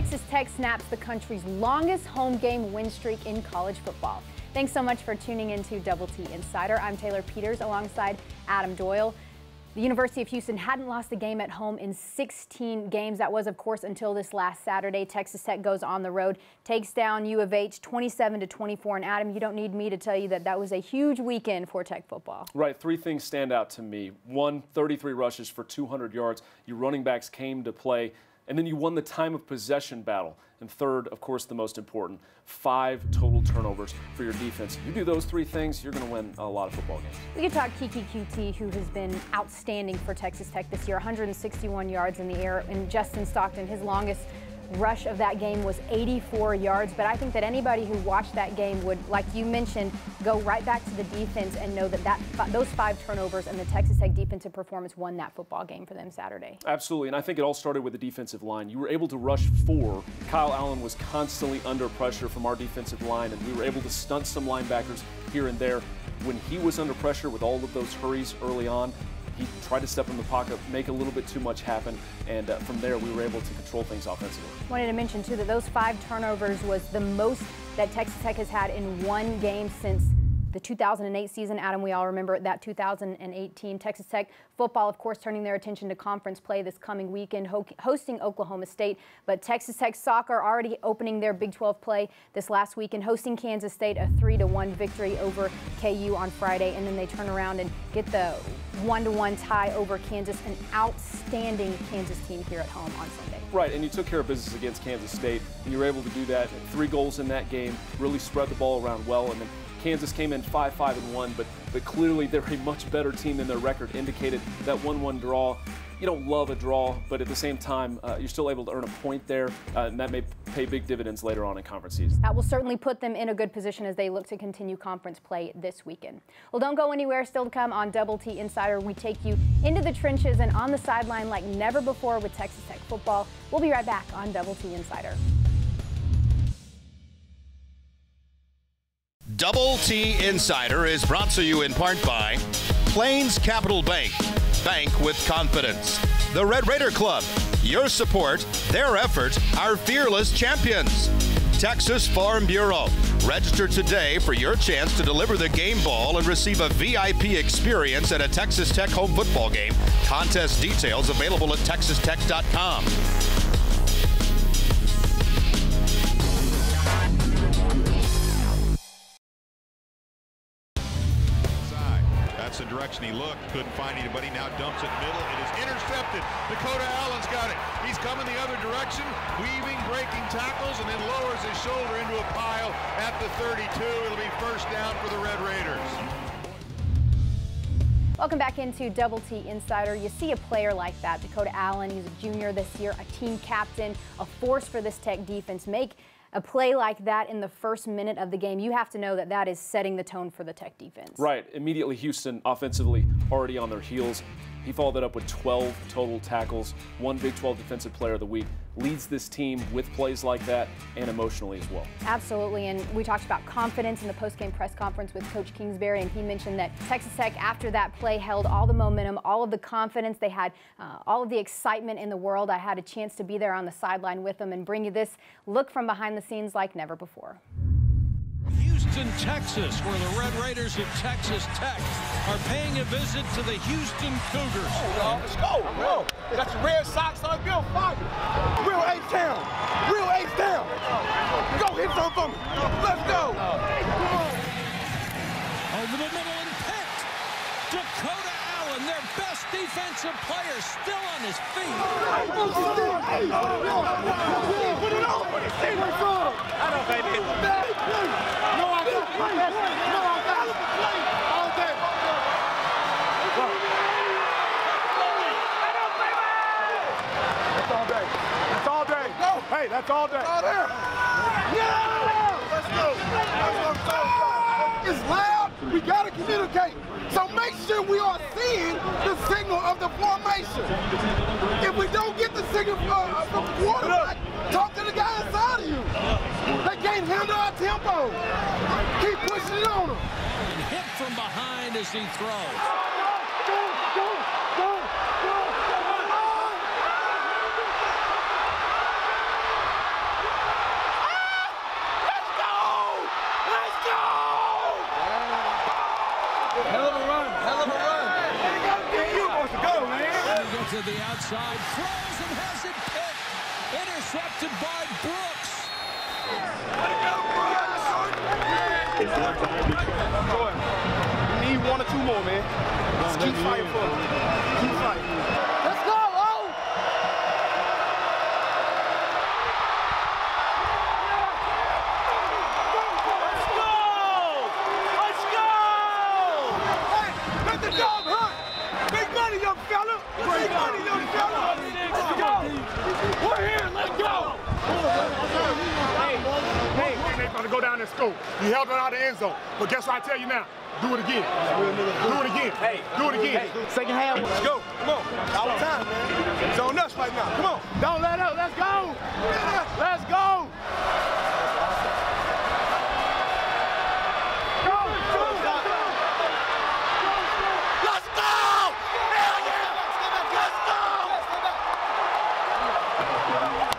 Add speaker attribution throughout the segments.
Speaker 1: Texas Tech snaps the country's longest home game win streak in college football. Thanks so much for tuning into Double T Insider. I'm Taylor Peters alongside Adam Doyle. The University of Houston hadn't lost a game at home in 16 games. That was, of course, until this last Saturday. Texas Tech goes on the road, takes down U of H 27-24. And Adam, you don't need me to tell you that that was a huge weekend for Tech football.
Speaker 2: Right. Three things stand out to me. One, 33 rushes for 200 yards. Your running backs came to play. And then you won the time of possession battle. And third, of course, the most important, 5 total turnovers for your defense. You do those three things, you're going to win a lot of football games.
Speaker 1: We could talk Kiki QT, who has been outstanding for Texas Tech this year, 161 yards in the air. And Justin Stockton, his longest rush of that game was 84 yards. But I think that anybody who watched that game would, like you mentioned, go right back to the defense and know that those 5 turnovers and the Texas Tech defensive performance won that football game for them Saturday.
Speaker 2: Absolutely, and I think it all started with the defensive line. You were able to rush 4. Kyle Allen was constantly under pressure from our defensive line, and we were able to stunt some linebackers here and there. When he was under pressure with all of those hurries early on, he tried to step in the pocket, make a little bit too much happen, and from there we were able to control things offensively.
Speaker 1: Wanted to mention, too, that those 5 turnovers was the most that Texas Tech has had in one game since the 2008 season. Adam, we all remember that 2018. Texas Tech football, of course, turning their attention to conference play this coming weekend, hosting Oklahoma State. But Texas Tech soccer already opening their Big 12 play this last weekend, hosting Kansas State, a 3-1 victory over KU on Friday. And then they turn around and get the 1-1 tie over Kansas, an outstanding Kansas team here at home on Sunday.
Speaker 2: Right, and you took care of business against Kansas State, and you were able to do that. 3 goals in that game, really spread the ball around well, and then Kansas came in 5-5-1, but clearly they're a much better team than their record indicated. That 1-1 draw, you don't love a draw, but at the same time, you're still able to earn a point there, and that may pay big dividends later on in conference season.
Speaker 1: That will certainly put them in a good position as they look to continue conference play this weekend. Well, don't go anywhere. Still to come on Double T Insider, we take you into the trenches and on the sideline like never before with Texas Tech football. We'll be right back on Double T Insider.
Speaker 3: Double T Insider is brought to you in part by Plains Capital Bank. Bank with confidence. The Red Raider Club. Your support, their effort, our fearless champions. Texas Farm Bureau. Register today for your chance to deliver the game ball and receive a VIP experience at a Texas Tech home football game. Contest details available at texastech.com.
Speaker 4: That's the direction he looked. Couldn't find anybody. Now dumps it middle. It is intercepted. Dakota Allen's got it. He's coming the other direction, weaving, breaking tackles, and then lowers his shoulder into a pile at the 32. It'll be first down for the Red Raiders.
Speaker 1: Welcome back into Double T Insider. You see a player like that, Dakota Allen. He's a junior this year, a team captain, a force for this Tech defense. Make a play like that in the first minute of the game, you have to know that that is setting the tone for the Tech defense.
Speaker 2: Right. Immediately, Houston offensively already on their heels. He followed that up with 12 total tackles, 1 Big 12 Defensive Player of the Week. Leads this team with plays like that and emotionally as well.
Speaker 1: Absolutely, and we talked about confidence in the post-game press conference with Coach Kingsbury, and he mentioned that Texas Tech, after that play, held all the momentum, all of the confidence. They had all of the excitement in the world. I had a chance to be there on the sideline with them and bring you this look from behind the scenes like never before.
Speaker 5: Houston, Texas, where the Red Raiders of Texas Tech are paying a visit to the Houston Cougars.
Speaker 6: Oh, let's go. Bro. Got your red socks on, Bill Fire. Real H-Town. Real H-Town. Go hit some for me. Let's go.
Speaker 5: Over the middle and picked. Dakota Allen, their best defensive player, still on his feet.
Speaker 6: Put it on. I don't think it. No, I got it. No, I got it. All day. That's all day. That's all day. Hey, that's all day. All there. Yeah! Let's go. Let's go. It's loud. We got to communicate. So make sure we are seeing the signal of the formation. If we don't get the signal from the quarterback, talk to the guy inside of you. They can't handle our tempo. Keep pushing it on them.
Speaker 5: And hit from behind as he throws. to the outside, throws and has it picked. Intercepted by Brooks.
Speaker 6: We need 1 or 2 more, man. Just keep fighting for them. Keep fighting. Let's go, oh! Let's go! Let's go! Hey, let the dog hunt! Big money, young fella! Big money, young fella! Let's go! We're here, let's go! Hey, they're gonna go down and score. You held it out of the end zone. But guess what I tell you now? Do it again. Do it again. Hey, do it again. Hey. Second half. Let's go. Come on. All the time, man. It's on us right now. Come on. Don't let up. Let's go. Let's go. Let's go. Hell yeah. Let's go.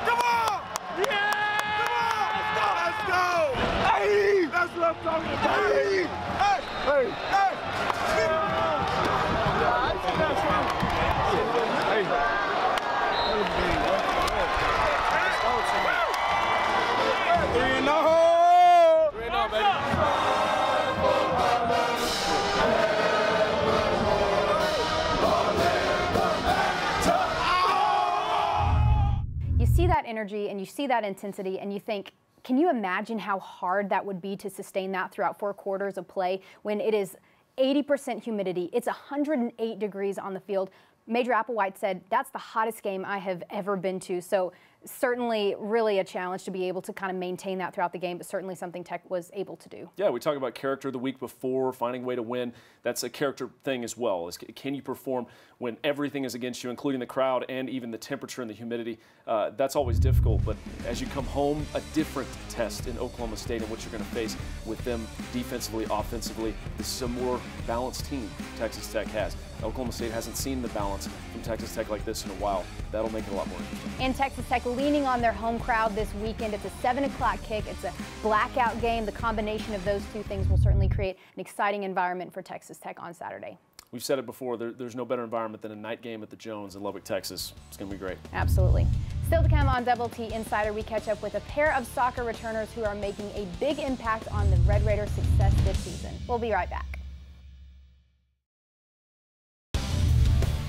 Speaker 6: Come on. Yeah. Come on. Let's go. Hey. That's what I'm talking about. Hey. Hey, hey! Hey! 3-0! 3-0, baby.
Speaker 1: You see that energy and you see that intensity and you think, can you imagine how hard that would be to sustain that throughout 4 quarters of play when it is 80% humidity? It's 108 degrees on the field. Major Applewhite said that's the hottest game I have ever been to. So certainly really a challenge to be able to kind of maintain that throughout the game, but certainly something Tech was able to do. Yeah,
Speaker 2: we talk about character the week before, finding a way to win. That's a character thing as well. Can you perform when everything is against you, including the crowd and even the temperature and the humidity? That's always difficult, but as you come home, a different test in Oklahoma State and what you're going to face with them defensively, offensively. This is a more balanced team Texas Tech has. Oklahoma State hasn't seen the balance from Texas Tech like this in a while. That'll make it a lot more interesting.
Speaker 1: And Texas Tech leaning on their home crowd this weekend. It's a 7 o'clock kick. It's a blackout game. The combination of those two things will certainly create an exciting environment for Texas Tech on Saturday.
Speaker 2: We've said it before, there's no better environment than a night game at the Jones in Lubbock, Texas. It's going to be great.
Speaker 1: Absolutely. Still to come on Double T Insider, we catch up with a pair of soccer returners who are making a big impact on the Red Raiders' success this season. We'll be right back.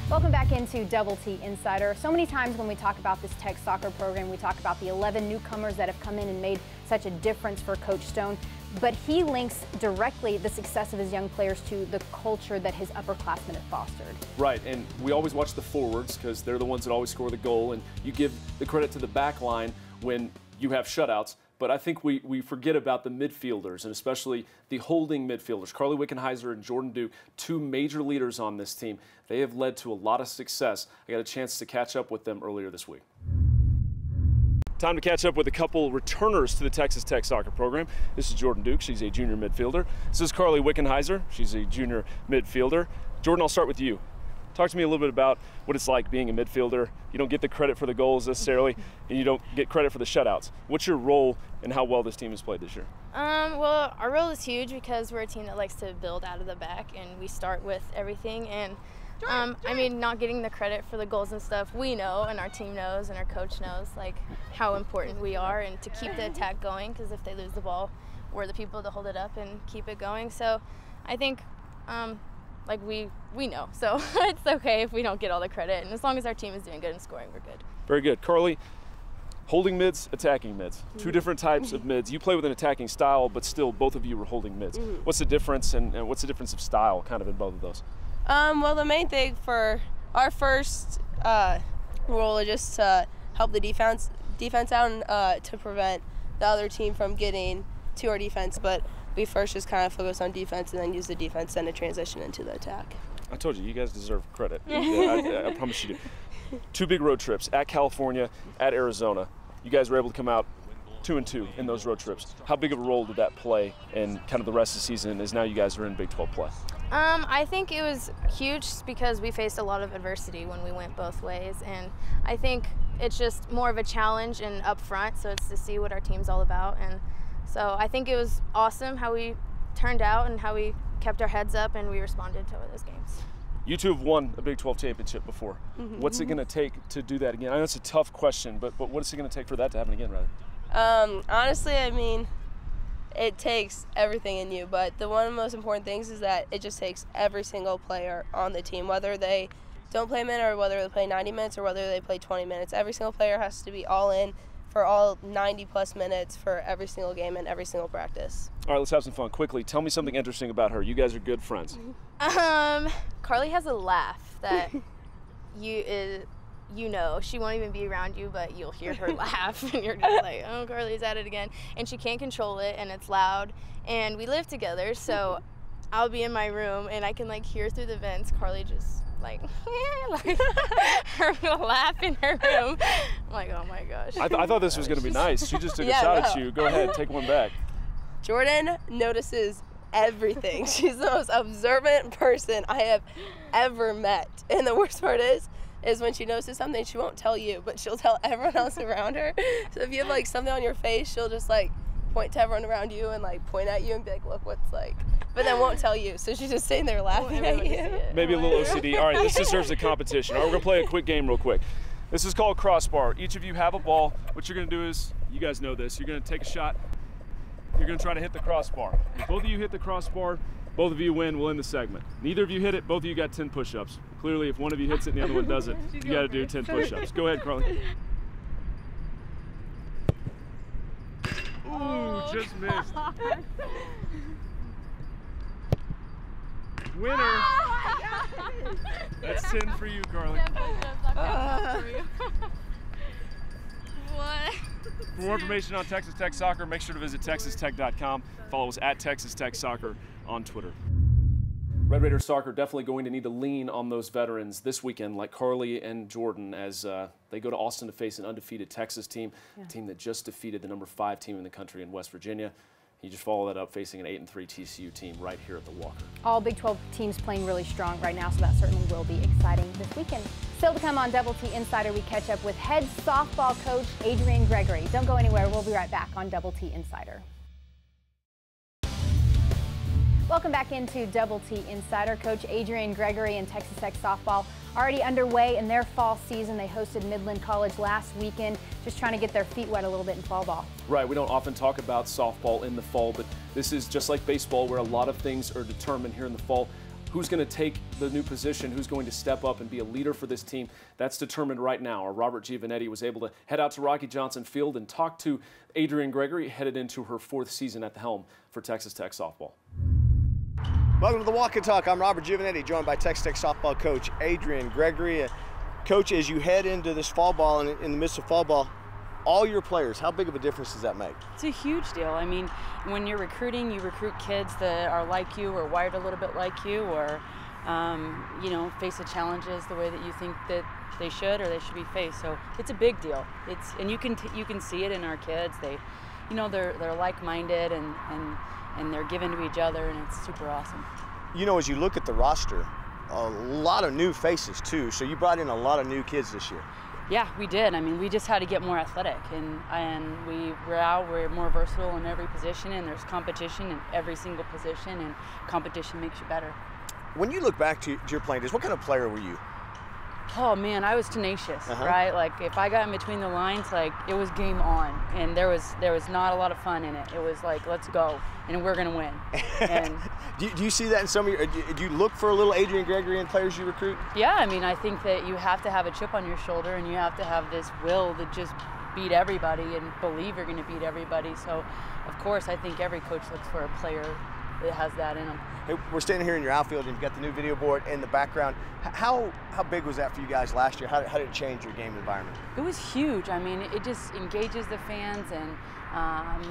Speaker 1: Welcome back into Double T Insider. So many times when we talk about this Tech soccer program, we talk about the 11 newcomers that have come in and made such a difference for Coach Stone. But he links directly the success of his young players to the culture that his upperclassmen have fostered.
Speaker 2: Right, and we always watch the forwards because they're the ones that always score the goal, and you give the credit to the back line when you have shutouts. But I think we forget about the midfielders, and especially the holding midfielders. Carly Wickenheiser and Jordan Duke, 2 major leaders on this team. They have led to a lot of success. I got a chance to catch up with them earlier this week. Time to catch up with a couple returners to the Texas Tech soccer program. This is Jordan Duke. She's a junior midfielder. This is Carly Wickenheiser. She's a junior midfielder. Jordan, I'll start with you. Talk to me a little bit about what it's like being a midfielder. You don't get the credit for the goals necessarily, and you don't get credit for the shutouts. What's your role and how well this team has played this year?
Speaker 7: Well, our role is huge because we're a team that likes to build out of the back, and we start with everything. And I mean, not getting the credit for the goals and stuff, we know, and our team knows, and our coach knows, like, how important we are and to keep the attack going, because if they lose the ball, we're the people to hold it up and keep it going. So I think, like, we know. So it's okay if we don't get all the credit, and as long as our team is doing good and scoring, we're good.
Speaker 2: Very good. Carly, holding mids, attacking mids. 2 different types of mids. You play with an attacking style, but still both of you were holding mids. What's the difference, and what's the difference of style kind of in both of those?
Speaker 8: Well, the main thing for our first role is just to help the defense out and to prevent the other team from getting to our defense. But we first just kind of focus on defense and then use the defense then to transition into the attack.
Speaker 2: I told you, you guys deserve credit. I promise you do. 2 big road trips, at California, at Arizona. You guys were able to come out 2-2 in those road trips. How big of a role did that play in kind of the rest of the season as now you guys are in Big 12 play?
Speaker 7: I think it was huge because we faced a lot of adversity when we went both ways, and I think it's just more of a challenge and up front, so it's to see what our team's all about. And so I think it was awesome how we turned out and how we kept our heads up and we responded to those games.
Speaker 2: You two have won a Big 12 championship before. What's it going to take to do that again? I know it's a tough question, but what's it going to take for that to happen again, rather?
Speaker 8: Honestly, I mean, it takes everything in you, but one of the most important things is that it just takes every single player on the team, whether they don't play a minute or whether they play 90 minutes or whether they play 20 minutes. Every single player has to be all in for all 90-plus minutes for every single game and every single practice.
Speaker 2: All right, let's have some fun. Quickly, tell me something interesting about her. You guys are good friends.
Speaker 7: Carly has a laugh that you know, she won't even be around you, but you'll hear her laugh, and you're just like, oh, Carly's at it again. And she can't control it, and it's loud. And we live together, so I'll be in my room, and I can, like, hear through the vents Carly just, like, her laugh in her room. I'm like, oh, my gosh.
Speaker 2: I thought this was going to be nice. She just took a shot at you. Go ahead, take one back.
Speaker 8: Jordan notices everything. She's the most observant person I have ever met. And the worst part is when she notices something, she won't tell you, but she'll tell everyone else around her. So if you have like something on your face, she'll just like point to everyone around you and like point at you and be like, look what's like, but then won't tell you. So she's just sitting there laughing at you.
Speaker 2: Maybe a little OCD. All right, this deserves a competition. All right, we're gonna play a quick game real quick. This is called crossbar. Each of you have a ball. What you're gonna do is, you guys know this, you're gonna take a shot. You're gonna try to hit the crossbar. If both of you hit the crossbar, both of you win, we'll end the segment. Neither of you hit it, both of you got 10 push-ups. Clearly, if one of you hits it and the other one doesn't, you gotta do 10 push-ups. Go ahead, Carly. Ooh, just missed. Winner. Oh, that's 10 for you, Carly.
Speaker 7: What?
Speaker 2: For more information on Texas Tech Soccer, make sure to visit texastech.com. Follow us at Texas Tech Soccer on Twitter. Red Raiders soccer definitely going to need to lean on those veterans this weekend, like Carly and Jordan, as they go to Austin to face an undefeated Texas team, a team that just defeated the #5 team in the country in West Virginia. You just follow that up facing an 8-3 TCU team right here at the Walker.
Speaker 1: All Big 12 teams playing really strong right now, so that certainly will be exciting this weekend. Still to come on Double T Insider, we catch up with head softball coach Adrian Gregory. Don't go anywhere. We'll be right back on Double T Insider. Welcome back into Double T Insider. Coach Adrian Gregory and Texas Tech softball already underway in their fall season. They hosted Midland College last weekend, just trying to get their feet wet a little bit in fall ball.
Speaker 2: Right, we don't often talk about softball in the fall, but this is just like baseball where a lot of things are determined here in the fall. Who's going to take the new position, who's going to step up and be a leader for this team, that's determined right now. Our Robert Giovanetti was able to head out to Rocky Johnson Field and talk to Adrian Gregory, headed into her 4th season at the helm for Texas Tech softball.
Speaker 9: Welcome to the Walk and Talk. I'm Robert Giovanetti, joined by Texas Tech softball coach Adrian Gregory. Coach, as you head into this fall ball and in the midst of fall ball, all your players, how big of a difference does that make?
Speaker 10: It's a huge deal. I mean, when you're recruiting, you recruit kids that are like you or wired a little bit like you or, you know, face the challenges the way that you think that they should or they should be faced. So it's a big deal. And you can see it in our kids. They, you know, they're like-minded and they're given to each other, and it's super awesome.
Speaker 9: You know, as you look at the roster, a lot of new faces too. So you brought in a lot of new kids this year.
Speaker 10: Yeah, we did. I mean, we just had to get more athletic, and we're more versatile in every position, and there's competition in every single position, and competition makes you better.
Speaker 9: When you look back to your playing days, what kind of player were you?
Speaker 10: Oh man, I was tenacious, right? Like if I got in between the lines, like it was game on, and there was not a lot of fun in it. It was like, let's go, and we're gonna win. And
Speaker 9: do you see that in some of your? Do you look for a little Adrian Gregory in players you recruit?
Speaker 10: Yeah, I mean, I think that you have to have a chip on your shoulder, and you have to have this will to just beat everybody and believe you're gonna beat everybody. So, of course, I think every coach looks for a player that has that in them.
Speaker 9: Hey, we're standing here in your outfield, and you've got the new video board in the background. How big was that for you guys last year? How did it change your game environment?
Speaker 10: It was huge. I mean, it just engages the fans, and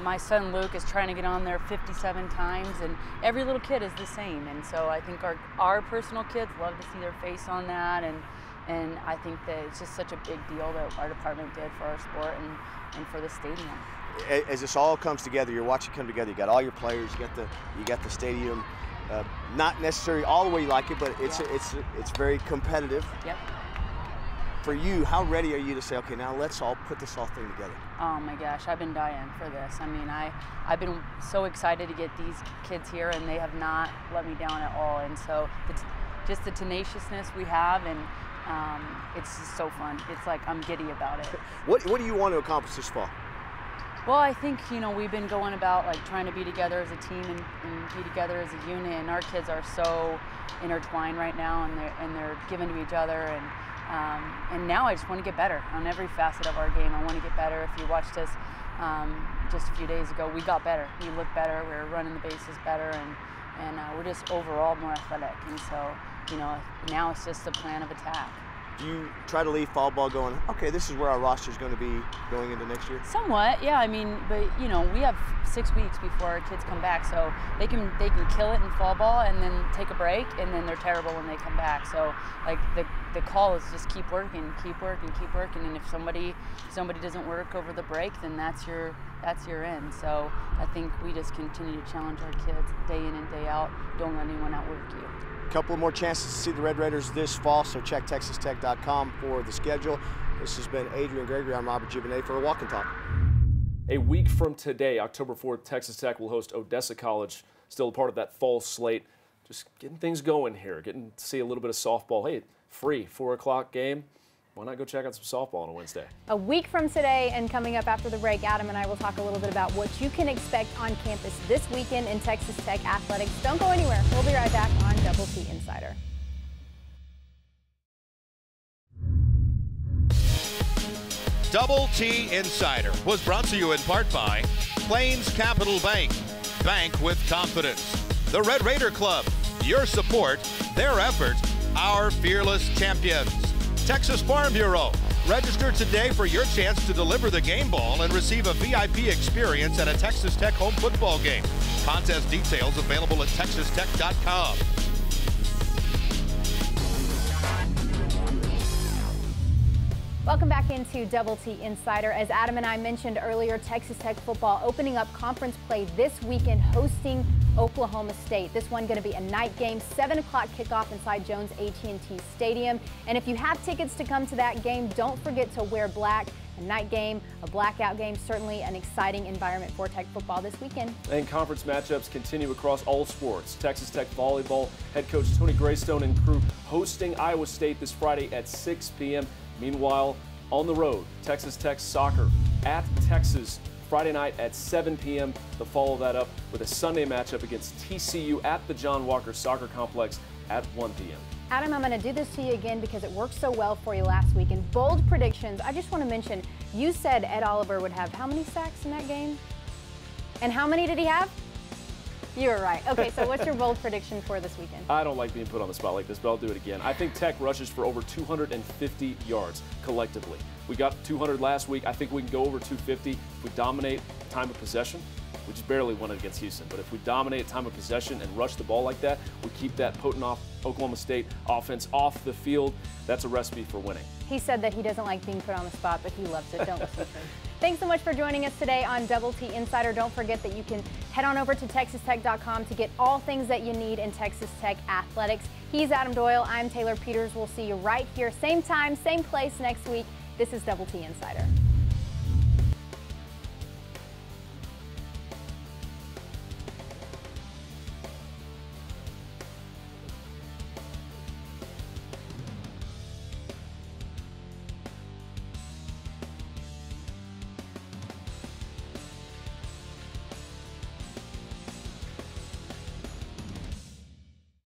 Speaker 10: my son Luke is trying to get on there 57 times, and every little kid is the same. And so I think our personal kids love to see their face on that, and I think that it's just such a big deal that our department did for our sport and for the stadium.
Speaker 9: As this all comes together, you're watching it come together. You got all your players. You got the stadium. Not necessarily all the way you like it, but it's very competitive.
Speaker 10: Yep.
Speaker 9: For you, how ready are you to say, okay, now let's all put this all thing together?
Speaker 10: Oh my gosh, I've been dying for this. I mean, I've been so excited to get these kids here, and they have not let me down at all. And so just the tenaciousness we have, and it's just so fun. It's like I'm giddy about it.
Speaker 9: What do you want to accomplish this fall?
Speaker 10: Well, I think, you know, we've been going about like trying to be together as a team and be together as a unit, and our kids are so intertwined right now, and they're giving to each other, and now I just want to get better on every facet of our game. I want to get better. If you watched us just a few days ago, we got better. We looked better. We were running the bases better, and we're just overall more athletic. And so, you know, now it's just a plan of attack.
Speaker 9: Do you try to leave fall ball going, okay, this is where our roster is going to be going into next year?
Speaker 10: Somewhat, yeah. I mean, but you know, we have 6 weeks before our kids come back, so they can kill it in fall ball and then take a break, and then they're terrible when they come back. So like the call is just keep working, and if somebody doesn't work over the break, then that's your end. So I think we just continue to challenge our kids day in and day out. Don't let anyone outwork you.
Speaker 9: Couple more chances to see the Red Raiders this fall, so check TexasTech.com for the schedule. This has been Adrian Gregory. I'm Robert Juvenet for a Walk and Talk.
Speaker 2: A week from today, October 4th, Texas Tech will host Odessa College, still a part of that fall slate. Just getting things going here, getting to see a little bit of softball. Hey, free, 4 o'clock game. Why not go check out some softball on a Wednesday?
Speaker 1: A week from today, and coming up after the break, Adam and I will talk a little bit about what you can expect on campus this weekend in Texas Tech athletics. Don't go anywhere. We'll be right back on Double T Insider.
Speaker 3: Double T Insider was brought to you in part by Plains Capital Bank. Bank with confidence. The Red Raider Club. Your support, their effort, our fearless champions. Texas Farm Bureau. Register today for your chance to deliver the game ball and receive a VIP experience at a Texas Tech home football game. Contest details available at TexasTech.com.
Speaker 1: Welcome back into Double T Insider. As Adam and I mentioned earlier, Texas Tech football opening up conference play this weekend, hosting Oklahoma State. This one going to be a night game, 7 o'clock kickoff inside Jones AT&T Stadium. And if you have tickets to come to that game, don't forget to wear black. A night game, a blackout game, certainly an exciting environment for Tech football this weekend.
Speaker 2: And conference matchups continue across all sports. Texas Tech volleyball head coach Tony Greystone and crew hosting Iowa State this Friday at 6 p.m. Meanwhile, on the road, Texas Tech soccer at Texas Friday night at 7 p.m. They'll follow that up with a Sunday matchup against TCU at the John Walker Soccer Complex at 1 p.m.
Speaker 1: Adam, I'm going to do this to you again because it worked so well for you last week. In bold predictions, I just want to mention, you said Ed Oliver would have how many sacks in that game? And how many did he have? You were right. Okay, so what's your bold prediction for this weekend?
Speaker 2: I don't like being put on the spot like this, but I'll do it again. I think Tech rushes for over 250 yards collectively. We got 200 last week. I think we can go over 250 if we dominate time of possession. We just barely won it against Houston, but if we dominate time of possession and rush the ball like that, we keep that potent Oklahoma State offense off the field. That's a recipe for winning.
Speaker 1: He said that he doesn't like being put on the spot, but he loves it. Don't listen to him. Thanks so much for joining us today on Double T Insider. Don't forget that you can head on over to TexasTech.com to get all things that you need in Texas Tech athletics. He's Adam Doyle. I'm Taylor Peters. We'll see you right here, same time, same place next week. This is Double T Insider.